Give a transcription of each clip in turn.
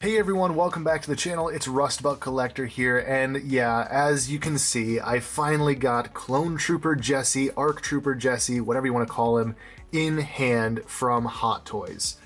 Hey everyone, welcome back to the channel. It's Rustbuck Collector here, and yeah, as you can see, I finally got Clone Trooper Jesse, Arc Trooper Jesse, whatever you want to call him, in hand from Hot Toys.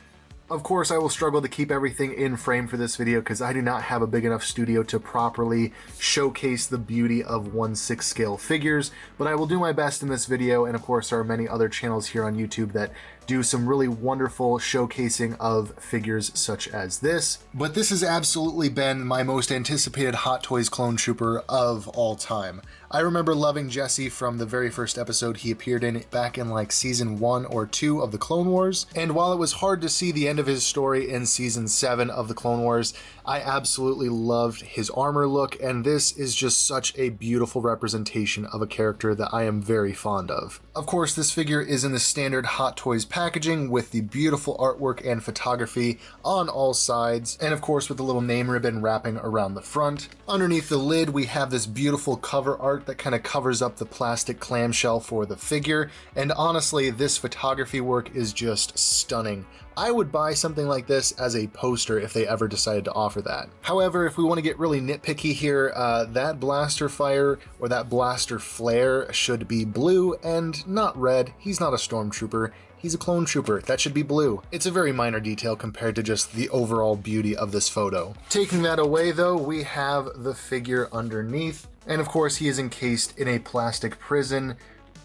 Of course, I will struggle to keep everything in frame for this video because I do not have a big enough studio to properly showcase the beauty of 1/6 scale figures, but I will do my best in this video, and of course there are many other channels here on YouTube that do some really wonderful showcasing of figures such as this. But this has absolutely been my most anticipated Hot Toys Clone Trooper of all time. I remember loving Jesse from the very first episode he appeared in back in like season 1 or 2 of the Clone Wars, and while it was hard to see the end of his story in season 7 of the Clone Wars, I absolutely loved his armor look, and this is just such a beautiful representation of a character that I am very fond of. Of course, this figure is in the standard Hot Toys packaging with the beautiful artwork and photography on all sides, and of course with the little name ribbon wrapping around the front. Underneath the lid we have this beautiful cover art that kind of covers up the plastic clamshell for the figure, and honestly this photography work is just stunning. I would buy something like this as a poster if they ever decided to offer that. However, if we want to get really nitpicky here, that blaster fire or that blaster flare should be blue and not red. He's not a stormtrooper. He's a clone trooper. That should be blue. It's a very minor detail compared to just the overall beauty of this photo. Taking that away though, we have the figure underneath, and of course he is encased in a plastic prison,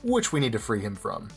which we need to free him from.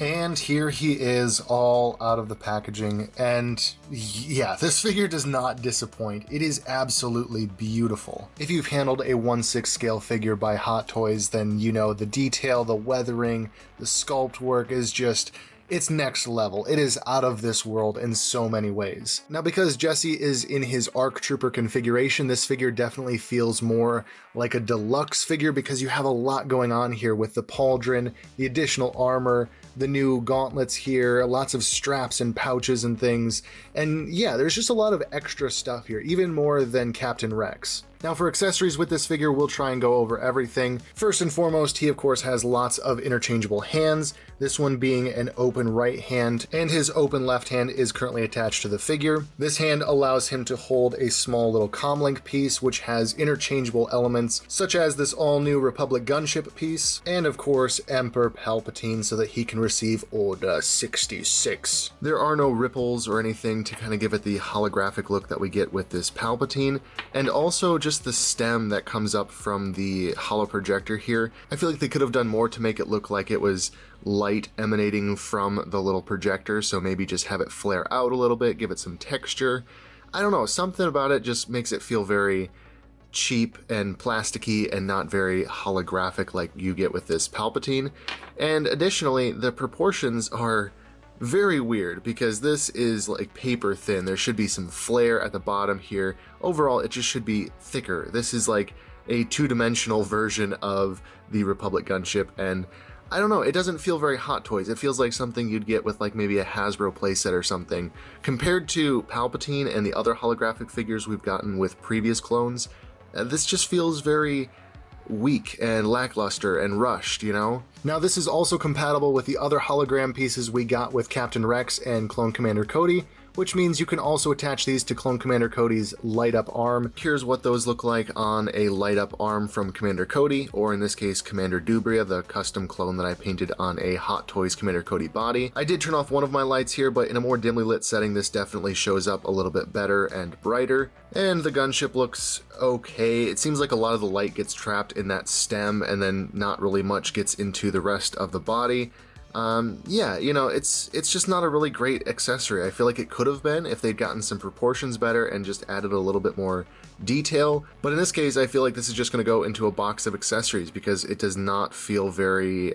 And here he is, all out of the packaging, and yeah, this figure does not disappoint. It is absolutely beautiful. If you've handled a 1/6 scale figure by Hot Toys, then you know the detail, the weathering, the sculpt work is just, it's next level. It is out of this world in so many ways. Now, because Jesse is in his Arc Trooper configuration, this figure definitely feels more like a deluxe figure because you have a lot going on here with the pauldron, the additional armor, the new gauntlets here, lots of straps and pouches and things. And yeah, there's just a lot of extra stuff here, even more than Captain Rex. Now for accessories with this figure, we'll try and go over everything. First and foremost, he of course has lots of interchangeable hands, this one being an open right hand, and his open left hand is currently attached to the figure. This hand allows him to hold a small little comlink piece, which has interchangeable elements, such as this all-new Republic gunship piece, and of course Emperor Palpatine so that he can receive Order 66. There are no ripples or anything to kind of give it the holographic look that we get with this Palpatine, and also just the stem that comes up from the holo projector here. I feel like they could have done more to make it look like it was light emanating from the little projector, so maybe just have it flare out a little bit, give it some texture. I don't know, something about it just makes it feel very cheap and plasticky and not very holographic like you get with this Palpatine. And additionally, the proportions are very weird because this is like paper thin. There should be some flare at the bottom here. Overall, it just should be thicker. This is like a two-dimensional version of the Republic gunship, and I don't know, it doesn't feel very Hot Toys. It feels like something you'd get with like maybe a Hasbro playset or something. Compared to Palpatine and the other holographic figures we've gotten with previous clones, this just feels very weak and lackluster and rushed, you know? Now this is also compatible with the other hologram pieces we got with Captain Rex and Clone Commander Cody, which means you can also attach these to Clone Commander Cody's light-up arm. Here's what those look like on a light-up arm from Commander Cody, or in this case Commander Dubria, the custom clone that I painted on a Hot Toys Commander Cody body. I did turn off one of my lights here, but in a more dimly lit setting this definitely shows up a little bit better and brighter. And the gunship looks okay. It seems like a lot of the light gets trapped in that stem and then not really much gets into the rest of the body. Yeah, you know, it's just not a really great accessory. I feel like it could have been if they'd gotten some proportions better and just added a little bit more detail. But in this case, I feel like this is just going to go into a box of accessories because it does not feel very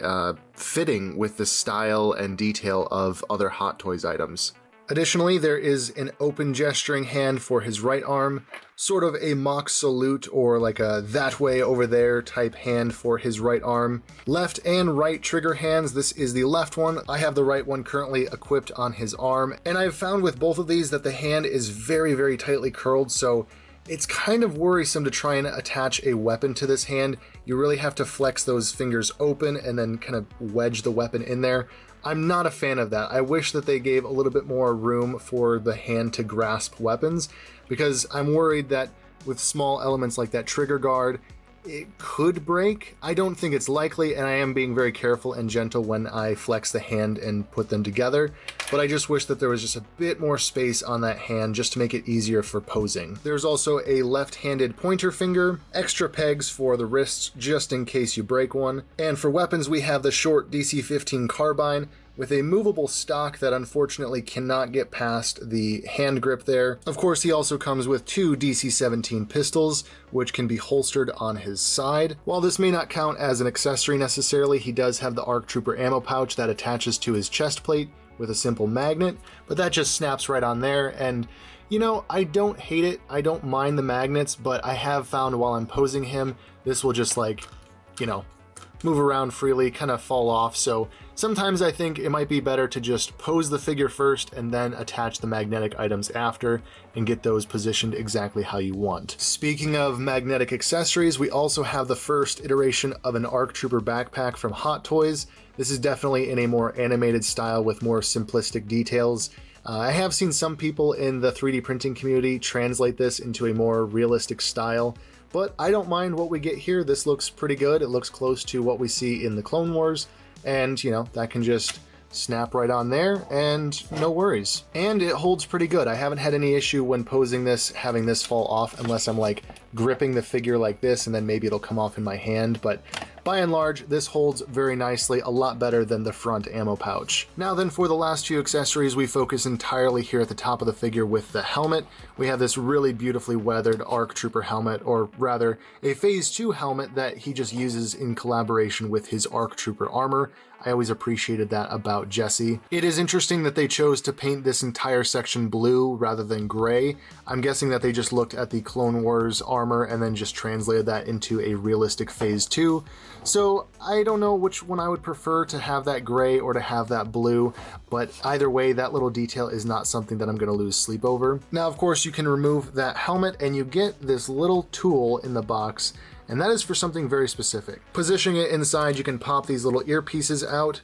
fitting with the style and detail of other Hot Toys items. Additionally, there is an open gesturing hand for his right arm, sort of a mock salute or like a that way over there type hand for his right arm. Left and right trigger hands, this is the left one. I have the right one currently equipped on his arm, and I've found with both of these that the hand is very, very tightly curled, so it's kind of worrisome to try and attach a weapon to this hand. You really have to flex those fingers open and then kind of wedge the weapon in there. I'm not a fan of that. I wish that they gave a little bit more room for the hand to grasp weapons, because I'm worried that with small elements like that trigger guard, it could break. I don't think it's likely, and I am being very careful and gentle when I flex the hand and put them together, but I just wish that there was just a bit more space on that hand just to make it easier for posing. There's also a left-handed pointer finger, extra pegs for the wrists just in case you break one, and for weapons we have the short DC-15 carbine, with a movable stock that unfortunately cannot get past the hand grip there. Of course, he also comes with two DC-17 pistols, which can be holstered on his side. While this may not count as an accessory necessarily, he does have the ARC Trooper ammo pouch that attaches to his chest plate with a simple magnet, but that just snaps right on there, and you know, I don't hate it, I don't mind the magnets, but I have found while I'm posing him, this will just like, you know, move around freely, kind of fall off, so sometimes I think it might be better to just pose the figure first and then attach the magnetic items after and get those positioned exactly how you want. Speaking of magnetic accessories, we also have the first iteration of an ARC Trooper backpack from Hot Toys. This is definitely in a more animated style with more simplistic details. I have seen some people in the 3D printing community translate this into a more realistic style, but I don't mind what we get here. This looks pretty good. It looks close to what we see in the Clone Wars, and you know, that can just snap right on there and no worries. And it holds pretty good. I haven't had any issue when posing this having this fall off, unless I'm like gripping the figure like this and then maybe it'll come off in my hand, but by and large, this holds very nicely, a lot better than the front ammo pouch. Now then, for the last few accessories, we focus entirely here at the top of the figure with the helmet. We have this really beautifully weathered ARC Trooper helmet, or rather, a Phase 2 helmet that he just uses in collaboration with his ARC Trooper armor. I always appreciated that about Jesse. It is interesting that they chose to paint this entire section blue rather than gray. I'm guessing that they just looked at the Clone Wars armor and then just translated that into a realistic Phase 2. So I don't know which one I would prefer, to have that gray or to have that blue, but either way, that little detail is not something that I'm going to lose sleep over. Now, of course, you can remove that helmet and you get this little tool in the box, and that is for something very specific. Positioning it inside, you can pop these little earpieces out,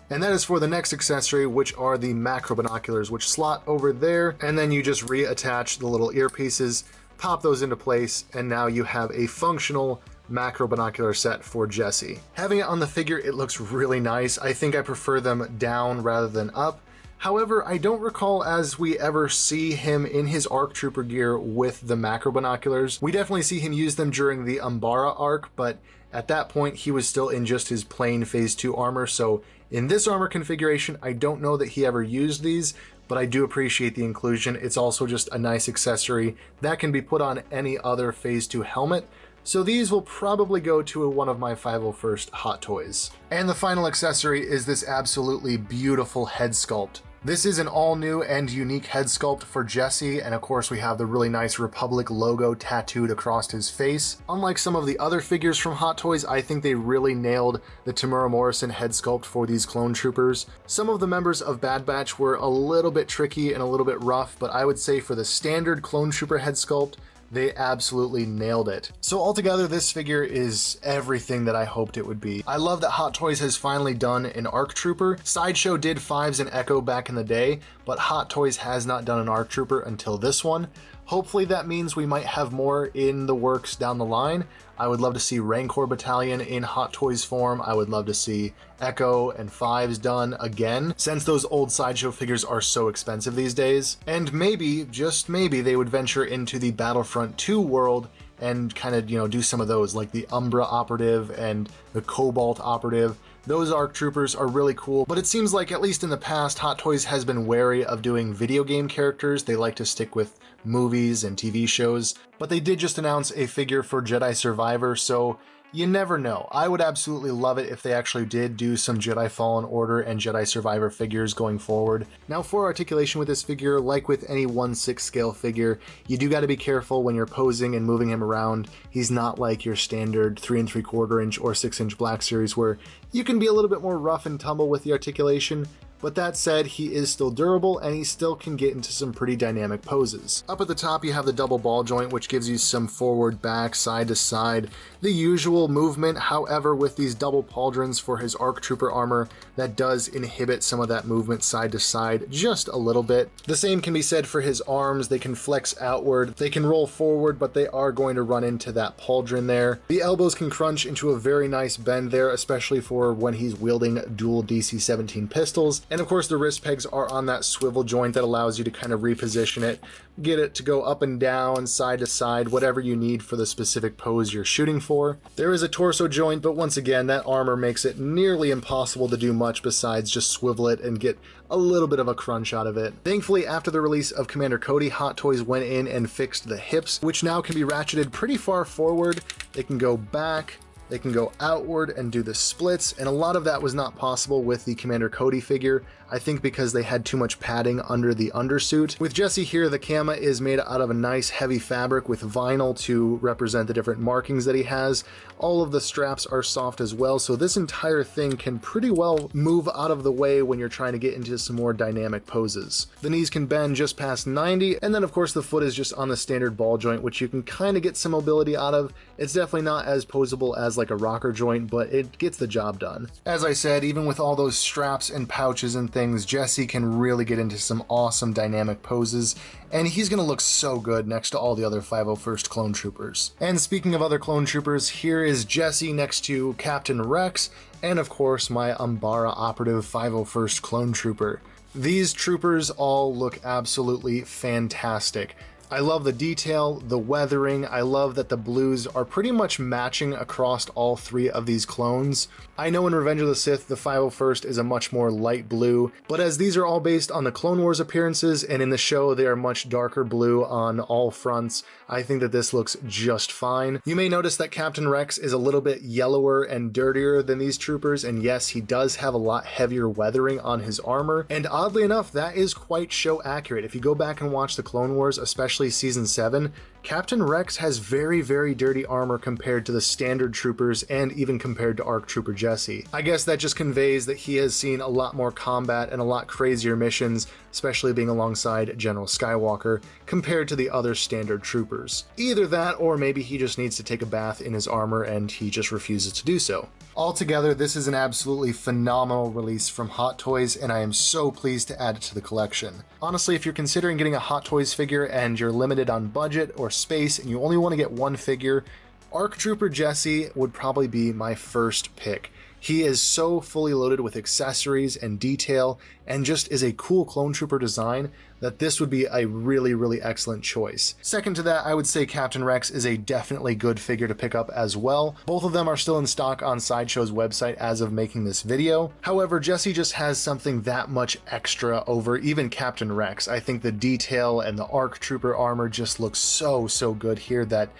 and that is for the next accessory, which are the macro binoculars, which slot over there, and then you just reattach the little earpieces, pop those into place, and now you have a functional macro binocular set for Jesse. Having it on the figure, it looks really nice. I think I prefer them down rather than up. However, I don't recall as we ever see him in his ARC Trooper gear with the macro binoculars. We definitely see him use them during the Umbara arc, but at that point he was still in just his plain Phase 2 armor, so in this armor configuration, I don't know that he ever used these, but I do appreciate the inclusion. It's also just a nice accessory that can be put on any other Phase 2 helmet, so these will probably go to one of my 501st Hot Toys. And the final accessory is this absolutely beautiful head sculpt. This is an all-new and unique head sculpt for Jesse, and of course we have the really nice Republic logo tattooed across his face. Unlike some of the other figures from Hot Toys, I think they really nailed the Tamura Morrison head sculpt for these clone troopers. Some of the members of Bad Batch were a little bit tricky and a little bit rough, but I would say for the standard clone trooper head sculpt, they absolutely nailed it. So altogether, this figure is everything that I hoped it would be. I love that Hot Toys has finally done an ARC Trooper. Sideshow did Fives and Echo back in the day, but Hot Toys has not done an ARC Trooper until this one. Hopefully that means we might have more in the works down the line. I would love to see Rancor Battalion in Hot Toys form. I would love to see Echo and Fives done again, since those old Sideshow figures are so expensive these days. And maybe, just maybe, they would venture into the Battlefront 2 world and kind of, do some of those, like the Umbra Operative and the Cobalt Operative. Those ARC Troopers are really cool, but it seems like, at least in the past, Hot Toys has been wary of doing video game characters. They like to stick with movies and TV shows, but they did just announce a figure for Jedi Survivor, so You never know. I would absolutely love it if they actually did do some Jedi Fallen Order and Jedi Survivor figures going forward. Now for articulation with this figure, like with any 1/6 scale figure, you do got to be careful when you're posing and moving him around. He's not like your standard 3 3/4 inch or 6 inch Black Series where you can be a little bit more rough and tumble with the articulation. But that said, he is still durable and he still can get into some pretty dynamic poses. Up at the top you have the double ball joint, which gives you some forward, back, side to side, the usual movement. However, with these double pauldrons for his ARC Trooper armor, that does inhibit some of that movement side to side just a little bit. The same can be said for his arms. They can flex outward, they can roll forward, but they are going to run into that pauldron there. The elbows can crunch into a very nice bend there, especially for when he's wielding dual DC-17 pistols. And of course the wrist pegs are on that swivel joint that allows you to kind of reposition it, get it to go up and down, side to side, whatever you need for the specific pose you're shooting for. There is a torso joint, but once again, that armor makes it nearly impossible to do much besides just swivel it and get a little bit of a crunch out of it. Thankfully, after the release of Commander Cody, Hot Toys went in and fixed the hips, which now can be ratcheted pretty far forward. They can go back, they can go outward and do the splits, and a lot of that was not possible with the Commander Cody figure, I think because they had too much padding under the undersuit. With Jesse here, the Kama is made out of a nice heavy fabric with vinyl to represent the different markings that he has. All of the straps are soft as well, so this entire thing can pretty well move out of the way when you're trying to get into some more dynamic poses. The knees can bend just past 90, and then of course the foot is just on the standard ball joint, which you can kind of get some mobility out of. It's definitely not as posable as like a rocker joint, but it gets the job done. As I said, even with all those straps and pouches and things, Jesse can really get into some awesome dynamic poses, and he's going to look so good next to all the other 501st Clone Troopers. And speaking of other Clone Troopers, here is Jesse next to Captain Rex, and of course my Umbara operative 501st Clone Trooper. These troopers all look absolutely fantastic. I love the detail, the weathering. I love that the blues are pretty much matching across all three of these clones. I know in Revenge of the Sith, the 501st is a much more light blue, but as these are all based on the Clone Wars appearances, and in the show they are much darker blue on all fronts, I think that this looks just fine. You may notice that Captain Rex is a little bit yellower and dirtier than these troopers, and yes, he does have a lot heavier weathering on his armor, and oddly enough, that is quite show accurate. If you go back and watch the Clone Wars, especially Season 7, Captain Rex has very, very dirty armor compared to the standard troopers and even compared to ARC Trooper Jesse. I guess that just conveys that he has seen a lot more combat and a lot crazier missions, especially being alongside General Skywalker, compared to the other standard troopers. Either that, or maybe he just needs to take a bath in his armor and he just refuses to do so. Altogether, this is an absolutely phenomenal release from Hot Toys, and I am so pleased to add it to the collection. Honestly, if you're considering getting a Hot Toys figure and you're limited on budget or space and you only want to get one figure, ARC Trooper Jesse would probably be my first pick. He is so fully loaded with accessories and detail and just is a cool clone trooper design that this would be a really, really excellent choice. Second to that, I would say Captain Rex is a definitely good figure to pick up as well. Both of them are still in stock on Sideshow's website as of making this video. However, Jesse just has something that much extra over even Captain Rex. I think the detail and the ARC Trooper armor just looks so good here that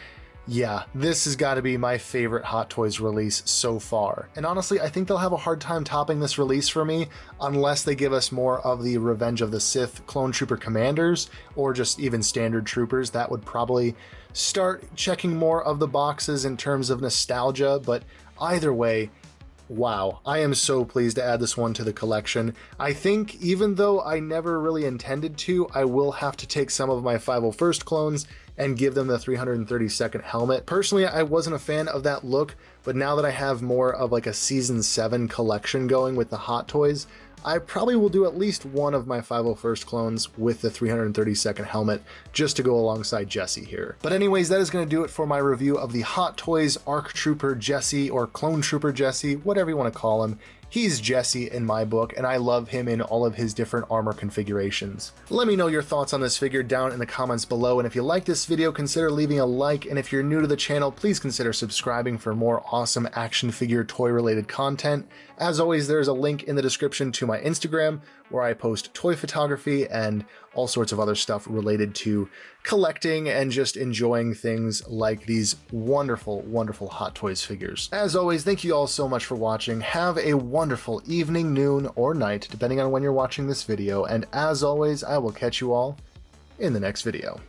yeah, this has got to be my favorite Hot Toys release so far. And honestly, I think they'll have a hard time topping this release for me unless they give us more of the Revenge of the Sith Clone Trooper Commanders or just even standard troopers. That would probably start checking more of the boxes in terms of nostalgia, but either way, wow, I am so pleased to add this one to the collection. I think even though I never really intended to, I will have to take some of my 501st clones and give them the 332nd helmet. Personally, I wasn't a fan of that look, but now that I have more of like a Season 7 collection going with the Hot Toys, I probably will do at least one of my 501st clones with the 332nd helmet just to go alongside Jesse here. But anyways, that is going to do it for my review of the Hot Toys ARC Trooper Jesse, or Clone Trooper Jesse, whatever you want to call him. He's Jesse in my book, and I love him in all of his different armor configurations. Let me know your thoughts on this figure down in the comments below, and if you like this video, consider leaving a like, and if you're new to the channel, please consider subscribing for more awesome action figure toy related content. As always, there's a link in the description to my Instagram, where I post toy photography and all sorts of other stuff related to collecting and just enjoying things like these wonderful, wonderful Hot Toys figures. As always, thank you all so much for watching. Have a wonderful evening, noon, or night, depending on when you're watching this video, and as always, I will catch you all in the next video.